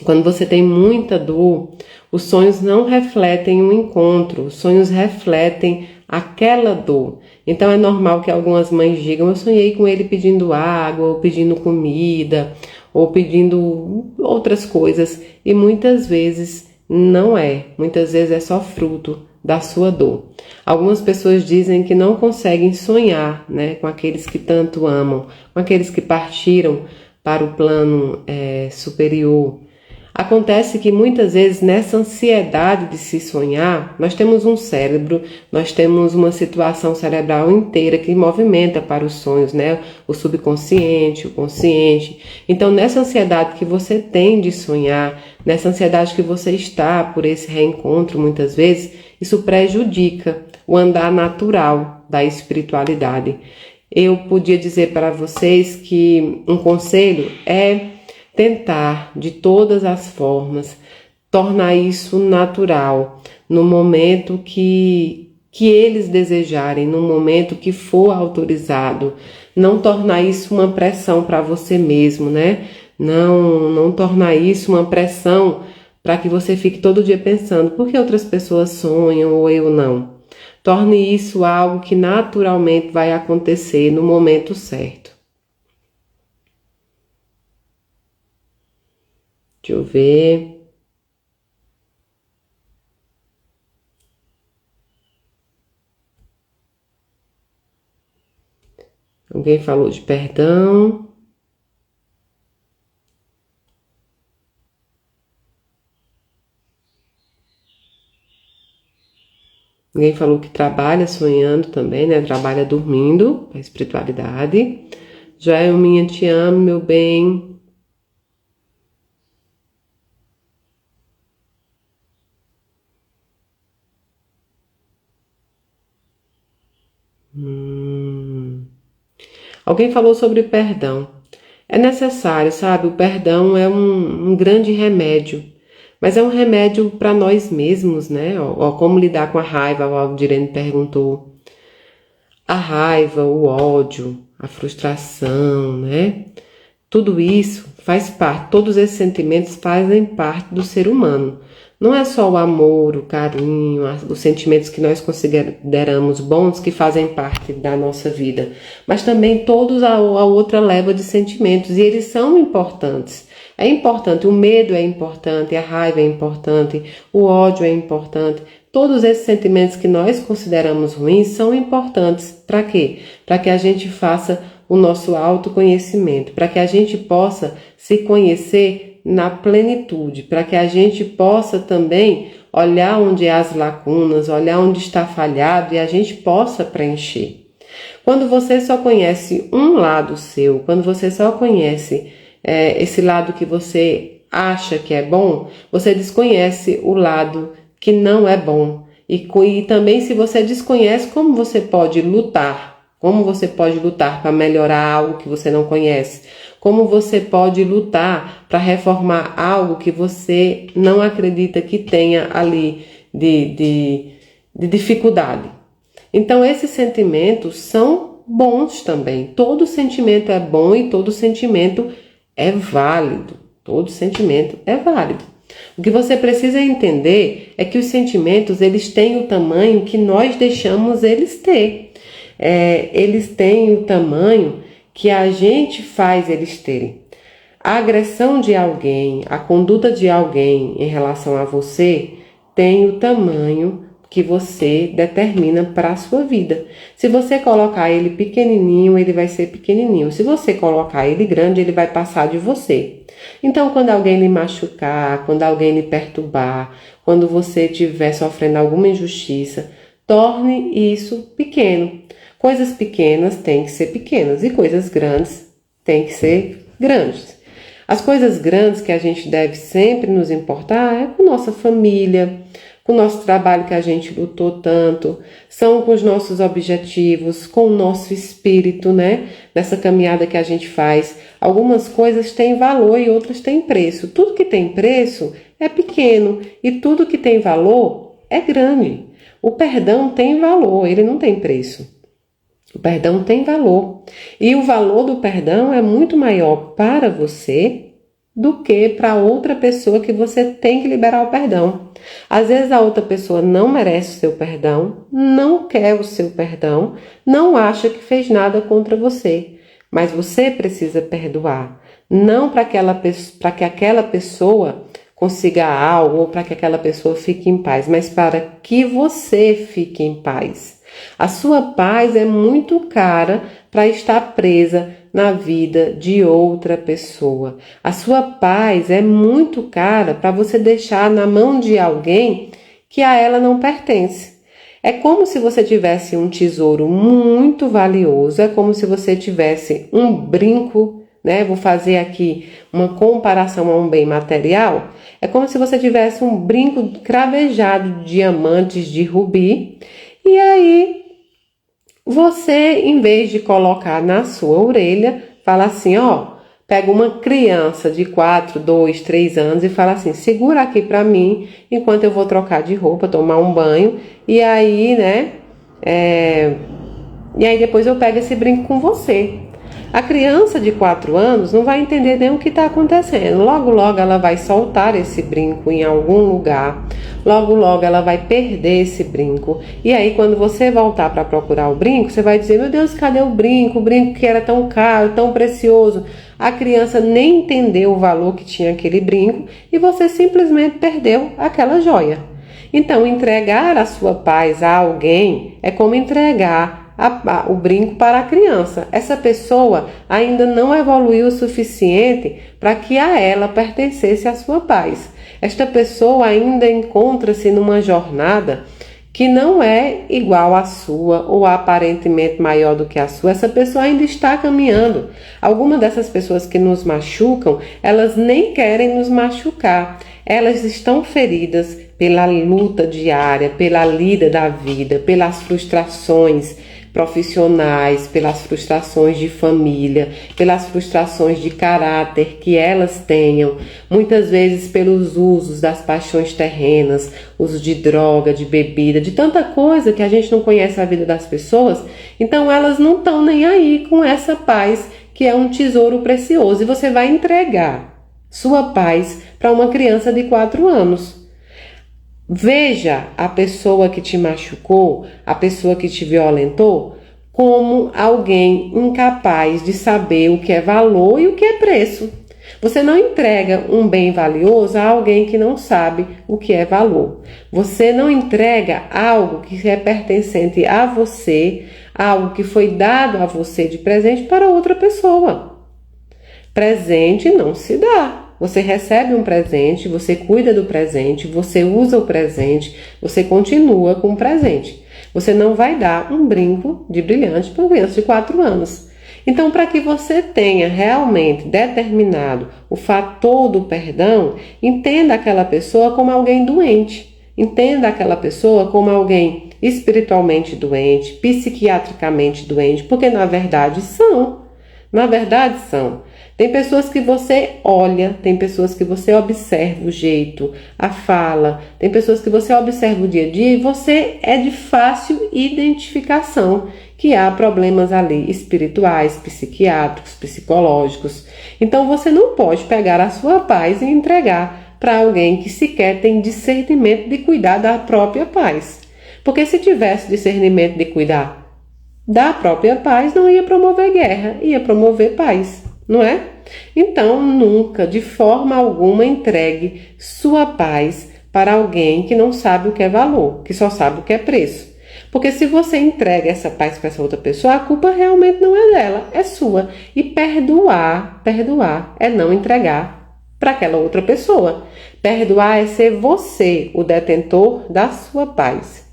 quando você tem muita dor, os sonhos não refletem um encontro, os sonhos refletem aquela dor. Então é normal que algumas mães digam, eu sonhei com ele pedindo água, ou pedindo comida, ou pedindo outras coisas, e muitas vezes não é, muitas vezes é só fruto da sua dor. Algumas pessoas dizem que não conseguem sonhar, né, com aqueles que tanto amam, com aqueles que partiram para o plano superior. Acontece que muitas vezes nessa ansiedade de se sonhar, nós temos um cérebro, nós temos uma situação cerebral inteira que movimenta para os sonhos, né? O subconsciente, o consciente. Então, nessa ansiedade que você tem de sonhar, nessa ansiedade que você está por esse reencontro muitas vezes, isso prejudica o andar natural da espiritualidade. Eu podia dizer para vocês que um conselho é tentar, de todas as formas, tornar isso natural, no momento que eles desejarem, no momento que for autorizado. Não tornar isso uma pressão para você mesmo, né? Não tornar isso uma pressão para que você fique todo dia pensando por que outras pessoas sonham ou eu não. Torne isso algo que naturalmente vai acontecer no momento certo. Deixa eu ver. Alguém falou de perdão. Alguém falou que trabalha sonhando também, né? Trabalha dormindo, a espiritualidade. Joelminha, te amo, meu bem. Alguém falou sobre perdão. É necessário, sabe? O perdão é um grande remédio, mas é um remédio para nós mesmos, né? Ó, como lidar com a raiva, o Aldirene perguntou. A raiva, o ódio, a frustração, né? Tudo isso faz parte, todos esses sentimentos fazem parte do ser humano. Não é só o amor, o carinho, os sentimentos que nós consideramos bons que fazem parte da nossa vida, mas também todos a outra leva de sentimentos e eles são importantes. É importante, o medo é importante, a raiva é importante, o ódio é importante. Todos esses sentimentos que nós consideramos ruins são importantes. Para quê? Para que a gente faça o nosso autoconhecimento, para que a gente possa se conhecer na plenitude, para que a gente possa também olhar onde há as lacunas, olhar onde está falhado e a gente possa preencher. Quando você só conhece um lado seu, quando você só conhece esse lado que você acha que é bom, você desconhece o lado que não é bom. E também se você desconhece, como você pode lutar? Como você pode lutar para melhorar algo que você não conhece? Como você pode lutar para reformar algo que você não acredita que tenha ali de dificuldade? Então, esses sentimentos são bons também. Todo sentimento é bom e todo sentimento é válido. Todo sentimento é válido. O que você precisa entender é que os sentimentos, eles têm o tamanho que nós deixamos eles ter. Eles têm o tamanho que a gente faz eles terem. A agressão de alguém, a conduta de alguém em relação a você tem o tamanho que você determina para a sua vida. Se você colocar ele pequenininho, ele vai ser pequenininho. Se você colocar ele grande, ele vai passar de você. Então, quando alguém lhe machucar, quando alguém lhe perturbar, quando você estiver sofrendo alguma injustiça, torne isso pequeno. Coisas pequenas têm que ser pequenas e coisas grandes têm que ser grandes. As coisas grandes que a gente deve sempre nos importar é com nossa família, com o nosso trabalho que a gente lutou tanto, são com os nossos objetivos, com o nosso espírito, né? Nessa caminhada que a gente faz. Algumas coisas têm valor e outras têm preço. Tudo que tem preço é pequeno e tudo que tem valor é grande. O perdão tem valor, ele não tem preço. O perdão tem valor. E o valor do perdão é muito maior para você do que para outra pessoa que você tem que liberar o perdão. Às vezes a outra pessoa não merece o seu perdão, não quer o seu perdão, não acha que fez nada contra você. Mas você precisa perdoar. Não para que aquela pessoa consiga algo ou para que aquela pessoa fique em paz, mas para que você fique em paz. A sua paz é muito cara para estar presa na vida de outra pessoa. A sua paz é muito cara para você deixar na mão de alguém que a ela não pertence. É como se você tivesse um tesouro muito valioso, é como se você tivesse um brinco, né? Vou fazer aqui uma comparação a um bem material. É como se você tivesse um brinco cravejado de diamantes de rubi. E aí, você, em vez de colocar na sua orelha, fala assim, ó, pega uma criança de 4, 2, 3 anos e fala assim, segura aqui pra mim, enquanto eu vou trocar de roupa, tomar um banho, e aí, né, e aí depois eu pego esse brinco com você. A criança de 4 anos não vai entender nem o que está acontecendo. Logo, logo ela vai soltar esse brinco em algum lugar. Logo, logo ela vai perder esse brinco. E aí, quando você voltar para procurar o brinco, você vai dizer: meu Deus, cadê o brinco? O brinco que era tão caro, tão precioso. A criança nem entendeu o valor que tinha aquele brinco e você simplesmente perdeu aquela joia. Então, entregar a sua paz a alguém é como entregar o brinco para a criança. Essa pessoa ainda não evoluiu o suficiente para que a ela pertencesse a sua paz. Esta pessoa ainda encontra-se numa jornada que não é igual à sua ou aparentemente maior do que a sua. Essa pessoa ainda está caminhando. Algumas dessas pessoas que nos machucam, elas nem querem nos machucar. Elas estão feridas pela luta diária, pela lida da vida, pelas frustrações profissionais, pelas frustrações de família, pelas frustrações de caráter que elas tenham, muitas vezes pelos usos das paixões terrenas, uso de droga, de bebida, de tanta coisa que a gente não conhece a vida das pessoas. Então elas não estão nem aí com essa paz que é um tesouro precioso, e você vai entregar sua paz para uma criança de 4 anos. Veja a pessoa que te machucou, a pessoa que te violentou, como alguém incapaz de saber o que é valor e o que é preço. Você não entrega um bem valioso a alguém que não sabe o que é valor. Você não entrega algo que é pertencente a você, algo que foi dado a você de presente para outra pessoa. Presente não se dá. Você recebe um presente, você cuida do presente, você usa o presente, você continua com o presente. Você não vai dar um brinco de brilhante para uma criança de 4 anos. Então, para que você tenha realmente determinado o fator do perdão, entenda aquela pessoa como alguém doente. Entenda aquela pessoa como alguém espiritualmente doente, psiquiatricamente doente, porque na verdade são. Na verdade são. Tem pessoas que você olha, tem pessoas que você observa o jeito, a fala, tem pessoas que você observa o dia a dia e você é de fácil identificação que há problemas ali espirituais, psiquiátricos, psicológicos. Então você não pode pegar a sua paz e entregar para alguém que sequer tem discernimento de cuidar da própria paz. Porque se tivesse discernimento de cuidar da própria paz, não ia promover guerra, ia promover paz. Não é? Então, nunca, de forma alguma, entregue sua paz para alguém que não sabe o que é valor, que só sabe o que é preço. Porque se você entrega essa paz para essa outra pessoa, a culpa realmente não é dela, é sua. E perdoar é não entregar para aquela outra pessoa. Perdoar é ser você o detentor da sua paz.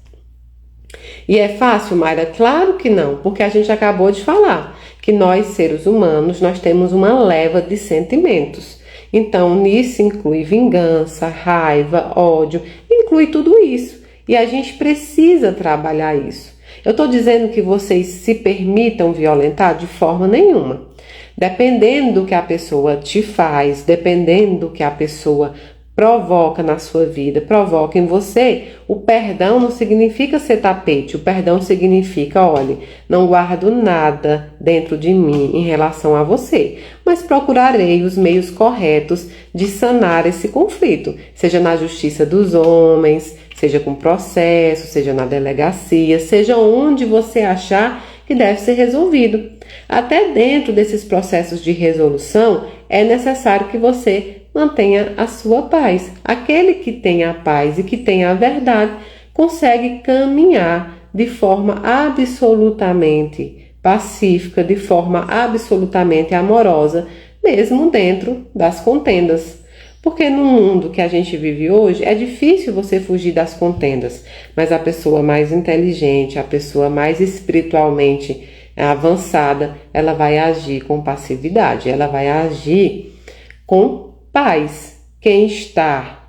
E é fácil, Mayra? Claro que não, porque a gente acabou de falar que nós, seres humanos, nós temos uma leva de sentimentos. Então, nisso inclui vingança, raiva, ódio, inclui tudo isso. E a gente precisa trabalhar isso. Eu estou dizendo que vocês se permitam violentar de forma nenhuma. Dependendo do que a pessoa te faz, dependendo do que a pessoa provoca na sua vida, provoca em você, o perdão não significa ser tapete, o perdão significa, olhe, não guardo nada dentro de mim em relação a você, mas procurarei os meios corretos de sanar esse conflito, seja na justiça dos homens, seja com processo, seja na delegacia, seja onde você achar que deve ser resolvido. Até dentro desses processos de resolução, é necessário que você mantenha a sua paz. Aquele que tem a paz e que tem a verdade consegue caminhar de forma absolutamente pacífica, de forma absolutamente amorosa, mesmo dentro das contendas. Porque no mundo que a gente vive hoje é difícil você fugir das contendas, mas a pessoa mais inteligente, a pessoa mais espiritualmente avançada, ela vai agir com passividade, ela vai agir com paz. Quem está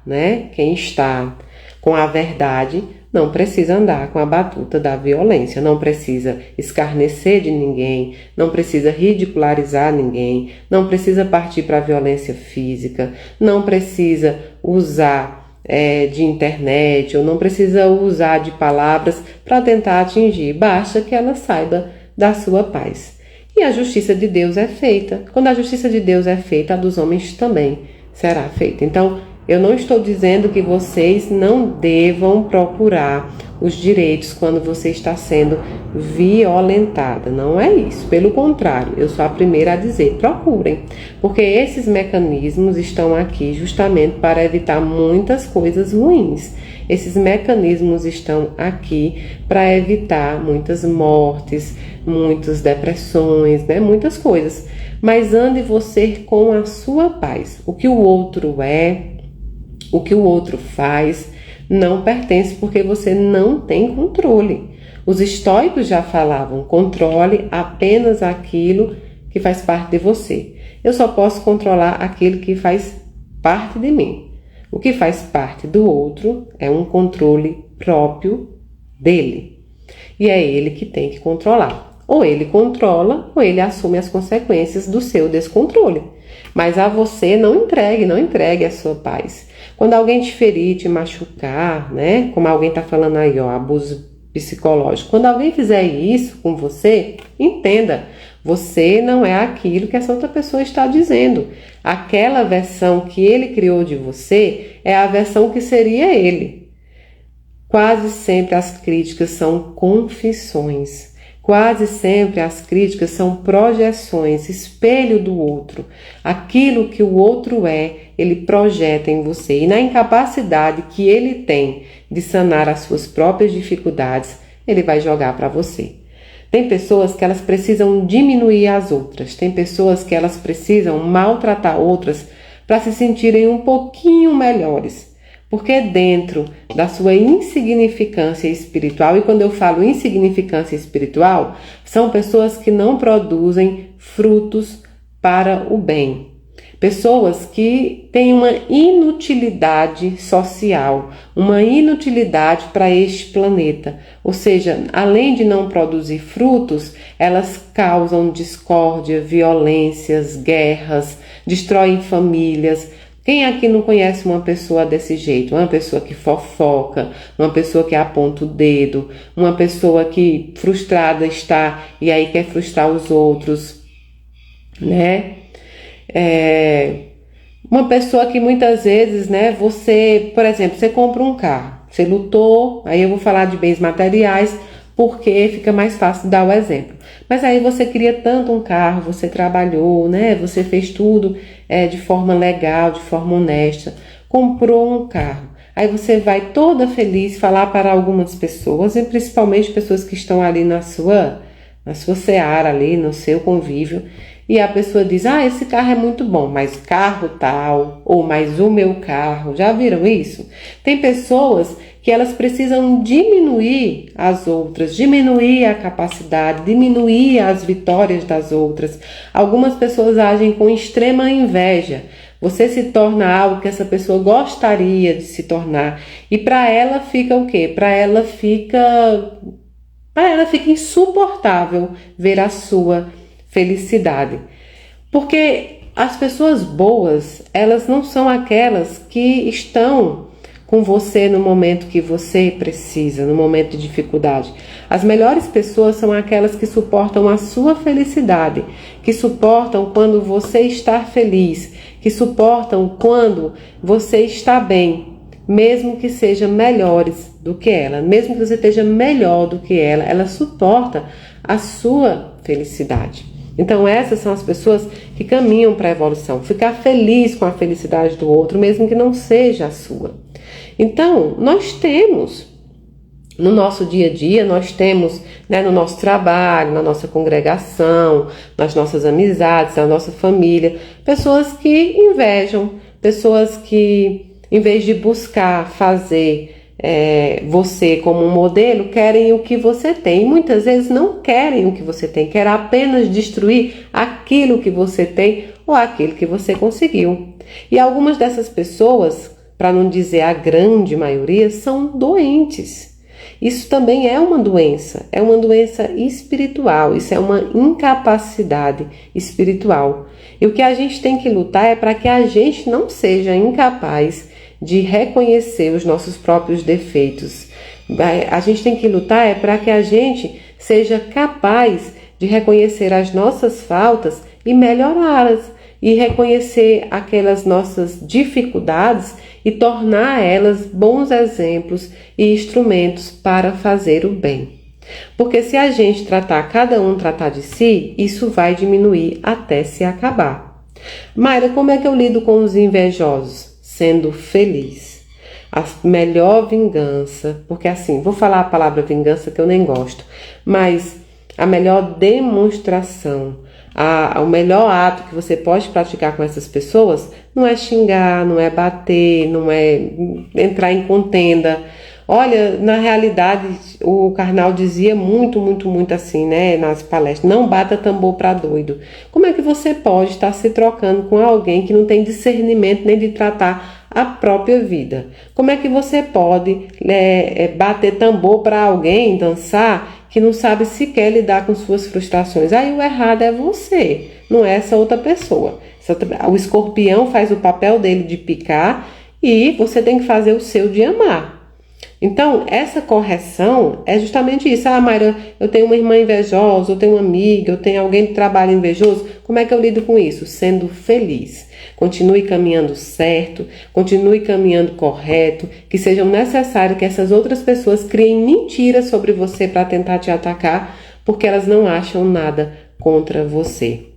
com a verdade não precisa andar com a batuta da violência, não precisa escarnecer de ninguém, não precisa ridicularizar ninguém, não precisa partir para a violência física, não precisa usar de internet ou não precisa usar de palavras para tentar atingir, basta que ela saiba da sua paz. e a justiça de Deus é feita. Quando a justiça de Deus é feita, a dos homens também será feita. Então, eu não estou dizendo que vocês não devam procurar os direitos quando você está sendo violentada. Não é isso. Pelo contrário, eu sou a primeira a dizer, procurem. Porque esses mecanismos estão aqui justamente para evitar muitas coisas ruins. Esses mecanismos estão aqui para evitar muitas mortes, muitas depressões, né? Muitas coisas. Mas ande você com a sua paz. O que o outro é, o que o outro faz, não pertence porque você não tem controle. Os estoicos já falavam, controle apenas aquilo que faz parte de você. Eu só posso controlar aquilo que faz parte de mim. O que faz parte do outro é um controle próprio dele. E é ele que tem que controlar. Ou ele controla, ou ele assume as consequências do seu descontrole. Mas a você não entregue a sua paz. Quando alguém te ferir, te machucar, né? Como alguém está falando aí, ó, abuso psicológico. Quando alguém fizer isso com você, entenda, você não é aquilo que essa outra pessoa está dizendo. Aquela versão que ele criou de você é a versão que seria ele. Quase sempre as críticas são confissões. Quase sempre as críticas são projeções, espelho do outro. Aquilo que o outro é, ele projeta em você. E na incapacidade que ele tem de sanar as suas próprias dificuldades, ele vai jogar para você. Tem pessoas que elas precisam diminuir as outras. Tem pessoas que elas precisam maltratar outras para se sentirem um pouquinho melhores. Porque dentro da sua insignificância espiritual, e quando eu falo insignificância espiritual, são pessoas que não produzem frutos para o bem. Pessoas que têm uma inutilidade social, uma inutilidade para este planeta. Ou seja, além de não produzir frutos, elas causam discórdia, violências, guerras, destroem famílias. Quem aqui não conhece uma pessoa desse jeito? Uma pessoa que fofoca, uma pessoa que aponta o dedo, uma pessoa que frustrada está e aí quer frustrar os outros, né? Uma pessoa que muitas vezes, né, você, por exemplo, você compra um carro, você lutou, aí eu vou falar de bens materiais porque fica mais fácil dar o exemplo. Mas aí você queria tanto um carro, você trabalhou, né, você fez tudo de forma legal, de forma honesta, comprou um carro. Aí você vai toda feliz falar para algumas pessoas, e principalmente pessoas que estão ali na sua seara, ali no seu convívio, e a pessoa diz, esse carro é muito bom, mas carro tal, ou mais o meu carro, já viram isso? Tem pessoas que elas precisam diminuir as outras, diminuir a capacidade, diminuir as vitórias das outras. Algumas pessoas agem com extrema inveja. Você se torna algo que essa pessoa gostaria de se tornar, e para ela fica o quê? Para ela fica insuportável ver a sua felicidade. Porque as pessoas boas, elas não são aquelas que estão com você no momento que você precisa, no momento de dificuldade. As melhores pessoas são aquelas que suportam a sua felicidade, que suportam quando você está feliz, que suportam quando você está bem, mesmo que sejam melhores do que ela, mesmo que você esteja melhor do que ela suporta a sua felicidade. Então essas são as pessoas que caminham para a evolução, ficar feliz com a felicidade do outro, mesmo que não seja a sua. Então nós temos no nosso dia a dia, nós temos, né, no nosso trabalho, na nossa congregação, nas nossas amizades, na nossa família, pessoas que invejam, pessoas que em vez de buscar fazer você como um modelo, querem o que você tem. E muitas vezes não querem o que você tem, querem apenas destruir aquilo que você tem ou aquilo que você conseguiu. E algumas dessas pessoas, para não dizer a grande maioria, são doentes. Isso também é uma doença espiritual, isso é uma incapacidade espiritual. E o que a gente tem que lutar é para que a gente não seja incapaz de reconhecer os nossos próprios defeitos. A gente tem que lutar para que a gente seja capaz de reconhecer as nossas faltas e melhorá-las, e reconhecer aquelas nossas dificuldades e tornar elas bons exemplos e instrumentos para fazer o bem. Porque se a gente cada um tratar de si, isso vai diminuir até se acabar. Mayra, como é que eu lido com os invejosos? Sendo feliz. A melhor vingança, porque assim, vou falar a palavra vingança que eu nem gosto, mas a melhor demonstração, o melhor ato que você pode praticar com essas pessoas não é xingar, não é bater, não é entrar em contenda. Olha, na realidade, o Karnal dizia muito assim, né, nas palestras, não bata tambor para doido. Como é que você pode estar se trocando com alguém que não tem discernimento nem de tratar a própria vida? Como é que você pode bater tambor para alguém, dançar, que não sabe sequer lidar com suas frustrações? Aí o errado é você, não é essa outra pessoa. O escorpião faz o papel dele de picar e você tem que fazer o seu de amar. Então, essa correção é justamente isso. Mayra, eu tenho uma irmã invejosa, eu tenho uma amiga, eu tenho alguém que trabalha invejoso. Como é que eu lido com isso? Sendo feliz. Continue caminhando certo, continue caminhando correto, que sejam necessários que essas outras pessoas criem mentiras sobre você para tentar te atacar, porque elas não acham nada contra você.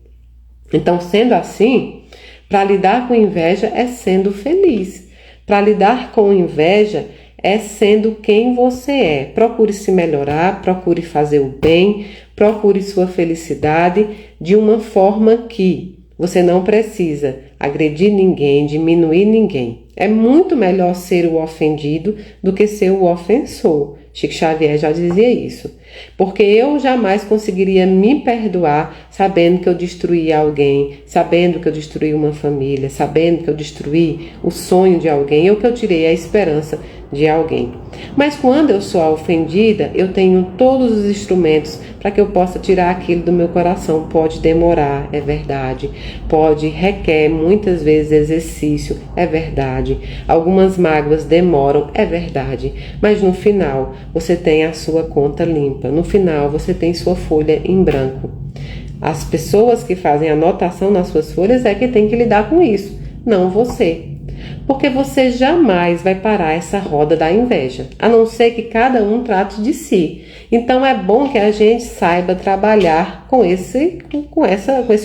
Então, sendo assim, para lidar com inveja é sendo feliz. Para lidar com inveja é sendo quem você é. Procure se melhorar, procure fazer o bem, procure sua felicidade de uma forma que você não precisa agredir ninguém, diminuir ninguém. É muito melhor ser o ofendido do que ser o ofensor. Chico Xavier já dizia isso. Porque eu jamais conseguiria me perdoar sabendo que eu destruí alguém, sabendo que eu destruí uma família, sabendo que eu destruí o sonho de alguém ou que eu tirei a esperança de alguém. Mas quando eu sou a ofendida, eu tenho todos os instrumentos para que eu possa tirar aquilo do meu coração. Pode demorar, é verdade. Requer muitas vezes exercício, é verdade. Algumas mágoas demoram, é verdade. Mas no final, você tem a sua conta limpa. No final, você tem sua folha em branco. As pessoas que fazem anotação nas suas folhas é que tem que lidar com isso, não você. Porque você jamais vai parar essa roda da inveja, a não ser que cada um trate de si. Então é bom que a gente saiba trabalhar com esse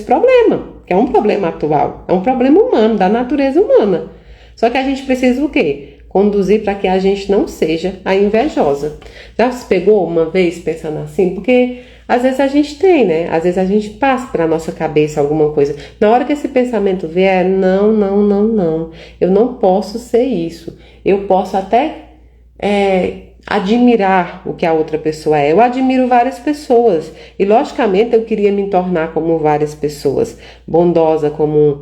problema, que é um problema atual, é um problema humano, da natureza humana. Só que a gente precisa o quê? Conduzir para que a gente não seja a invejosa. Já se pegou uma vez pensando assim? Porque às vezes a gente tem, né? Às vezes a gente passa pela nossa cabeça alguma coisa. Na hora que esse pensamento vier, não. Eu não posso ser isso. Eu posso até admirar o que a outra pessoa é. Eu admiro várias pessoas. E logicamente eu queria me tornar como várias pessoas. Bondosa como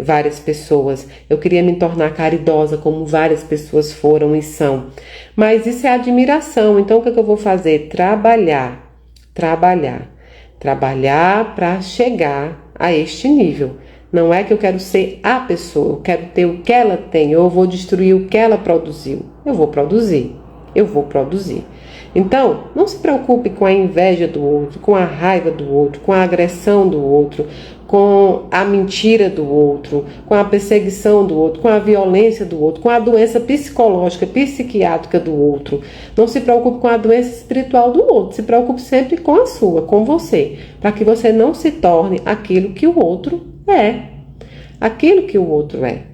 várias pessoas. Eu queria me tornar caridosa como várias pessoas foram e são. Mas isso é admiração. Então o que eu vou fazer? Trabalhar para chegar a este nível. Não é que eu quero ser a pessoa, eu quero ter o que ela tem, eu vou destruir o que ela produziu. Eu vou produzir. Então, não se preocupe com a inveja do outro, com a raiva do outro, com a agressão do outro, com a mentira do outro, com a perseguição do outro, com a violência do outro, com a doença psicológica, psiquiátrica do outro. Não se preocupe com a doença espiritual do outro, se preocupe sempre com a sua, com você, para que você não se torne aquilo que o outro é. Aquilo que o outro é.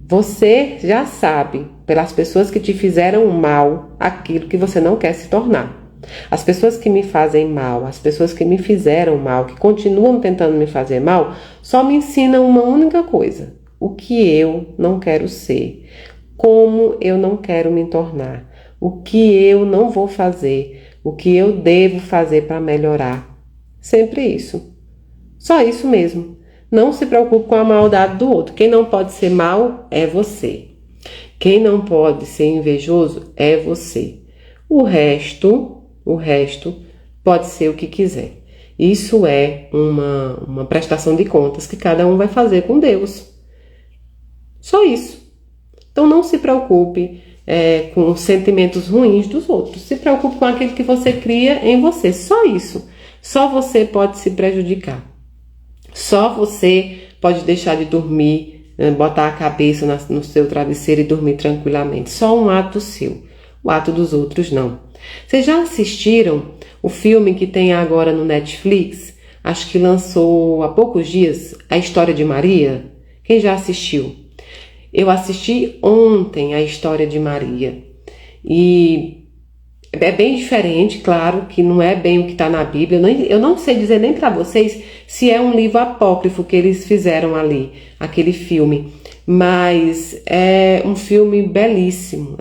Você já sabe, pelas pessoas que te fizeram mal, aquilo que você não quer se tornar. As pessoas que me fazem mal, as pessoas que me fizeram mal, que continuam tentando me fazer mal, só me ensinam uma única coisa: o que eu não quero ser, como eu não quero me tornar, o que eu não vou fazer, o que eu devo fazer para melhorar. Sempre isso. Só isso mesmo. Não se preocupe com a maldade do outro. Quem não pode ser mal é você. Quem não pode ser invejoso é você. O resto pode ser o que quiser. Isso é uma prestação de contas que cada um vai fazer com Deus. Só isso. Então não se preocupe com os sentimentos ruins dos outros. Se preocupe com aquilo que você cria em você. Só isso. Só você pode se prejudicar. Só você pode deixar de dormir, botar a cabeça no seu travesseiro e dormir tranquilamente. Só um ato seu. O ato dos outros não. Vocês já assistiram o filme que tem agora no Netflix? Acho que lançou há poucos dias, A História de Maria. Quem já assistiu? Eu assisti ontem A História de Maria. E é bem diferente, claro, que não é bem o que está na Bíblia. Eu não sei dizer nem para vocês se é um livro apócrifo que eles fizeram ali, aquele filme. Mas é um filme belíssimo,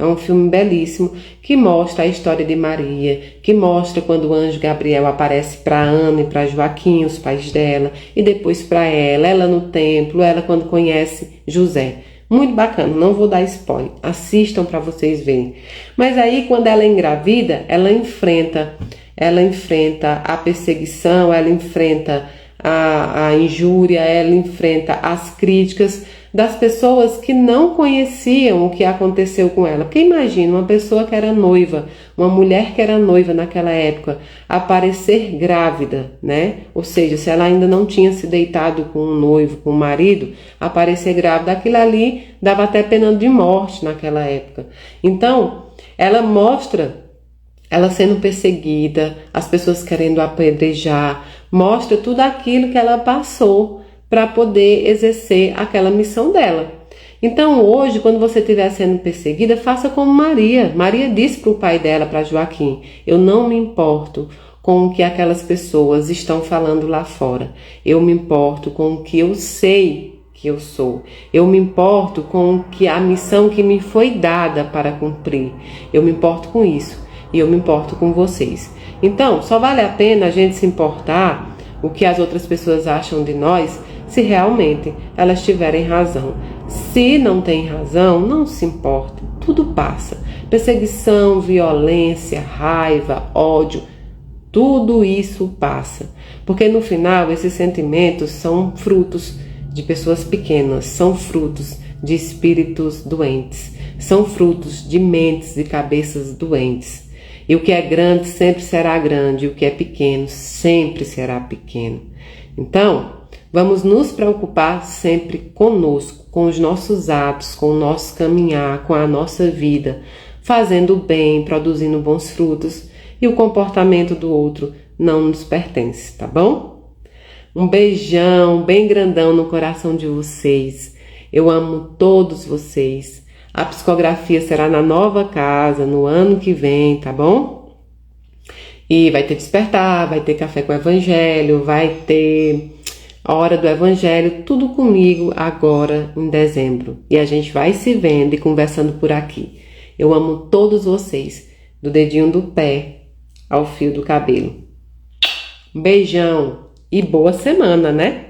que mostra a história de Maria, que mostra quando o anjo Gabriel aparece para Ana e para Joaquim, os pais dela, e depois para ela no templo, ela quando conhece José. Muito bacana, não vou dar spoiler, assistam para vocês verem. Mas aí quando ela é engravida, ela enfrenta a perseguição, ela enfrenta a injúria, ela enfrenta as críticas das pessoas que não conheciam o que aconteceu com ela. Porque imagina uma pessoa que era noiva, uma mulher que era noiva naquela época, aparecer grávida, né? Ou seja, se ela ainda não tinha se deitado com um noivo, com um marido, aparecer grávida, aquilo ali dava até pena de morte naquela época. Então, ela mostra ela sendo perseguida, as pessoas querendo apedrejar, mostra tudo aquilo que ela passou para poder exercer aquela missão dela. Então hoje, quando você estiver sendo perseguida, faça como Maria. Maria disse para o pai dela, para Joaquim, eu não me importo com o que aquelas pessoas estão falando lá fora. Eu me importo com o que eu sei que eu sou. Eu me importo com a missão que me foi dada para cumprir. Eu me importo com isso e eu me importo com vocês. Então, só vale a pena a gente se importar o que as outras pessoas acham de nós se realmente elas tiverem razão. Se não tem razão, não se importa, tudo passa. Perseguição, violência, raiva, ódio, tudo isso passa. Porque no final esses sentimentos são frutos de pessoas pequenas, são frutos de espíritos doentes, são frutos de mentes e cabeças doentes. E o que é grande sempre será grande, e o que é pequeno sempre será pequeno. Então, vamos nos preocupar sempre conosco, com os nossos atos, com o nosso caminhar, com a nossa vida, fazendo o bem, produzindo bons frutos, e o comportamento do outro não nos pertence, tá bom? Um beijão bem grandão no coração de vocês. Eu amo todos vocês. A psicografia será na nova casa, no ano que vem, tá bom? E vai ter despertar, vai ter café com o evangelho, vai ter a hora do evangelho, tudo comigo agora em dezembro. E a gente vai se vendo e conversando por aqui. Eu amo todos vocês, do dedinho do pé ao fio do cabelo. Um beijão e boa semana, né?